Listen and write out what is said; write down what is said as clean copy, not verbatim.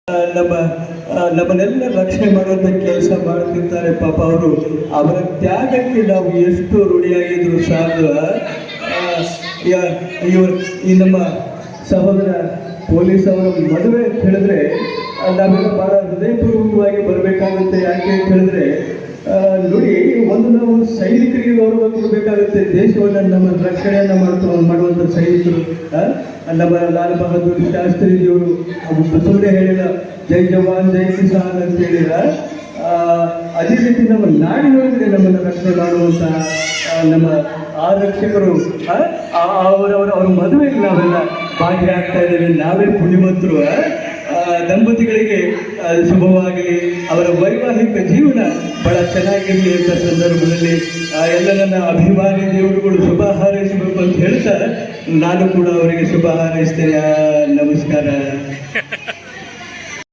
ನಮ್ಮ ನಮ್ಮನ್ನೆಲ್ಲ ರಕ್ಷಣೆ ಮಾಡುವಂಥ ಕೆಲಸ ಮಾಡ್ತಿರ್ತಾರೆ. ಪಾಪ ಅವರು ಅವರ ತ್ಯಾಗಕ್ಕೆ ನಾವು ಎಷ್ಟು ಋಣಿಯಾಗಿದ್ರು ಸಾಕು. ಈ ನಮ್ಮ ಸಹೋದರ ಪೊಲೀಸ್ ಅವರ ಮದುವೆ ಅಂತ ಹೇಳಿದ್ರೆ ನಾವೆಲ್ಲ ಬಹಳ ಹೃದಯಪೂರ್ವಕವಾಗಿ ಬರಬೇಕಾಗುತ್ತೆ. ಯಾಕೆ ಅಂತ ಹೇಳಿದ್ರೆ ನೋಡಿ, ಒಂದು ನಾವು ಸೈನಿಕರಿಗೆ ಗೌರವ ಕೊಡಬೇಕಾಗುತ್ತೆ. ದೇಶವನ್ನು ನಮ್ಮ ರಕ್ಷಣೆಯನ್ನು ಮಾಡುವಂಥ ಸೈನಿಕರು. ನಮ್ಮ ಲಾಲ್ ಬಹದ್ದೂರ್ ಶಾಸ್ತ್ರಿಜಿಯವರು ಸುಮ್ಮನೆ ಹೇಳಿದ ಜೈ ಜವಾನ್ ಜೈ ಕಿಸಾನ್ ಅಂತ ಹೇಳಿದ. ಅದೇ ರೀತಿ ನಮ್ಮ ನಾಡಿನೊಳಗಡೆ ನಮ್ಮನ್ನು ರಕ್ಷಣೆ ಮಾಡುವಂಥ ನಮ್ಮ ಆರಕ್ಷಕರು ಅವರ ಮದುವೆಗೆ ನಾವೆಲ್ಲ ಭಾಗಿಯಾಗ್ತಾ ಇದ್ದೇವೆ. ನಾವೇ ಪುಣ್ಯವಂತರು. ದಂಪತಿಗಳಿಗೆ ಶುಭವಾಗಲಿ, ಅವರ ವೈವಾಹಿಕ ಜೀವನ ಬಹಳ ಚೆನ್ನಾಗಿರಲಿ ಅಂತ ಸಂದರ್ಭದಲ್ಲಿ ಎಲ್ಲ ನನ್ನ ಅಭಿಮಾನಿ ದೇವರುಗಳು ಶುಭ ಹಾರೈಸಬೇಕು ಅಂತ ಹೇಳ್ತಾ ನಾನು ಕೂಡ ಅವರಿಗೆ ಶುಭ ಹಾರೈಸ್ತೇನೆ. ನಮಸ್ಕಾರ.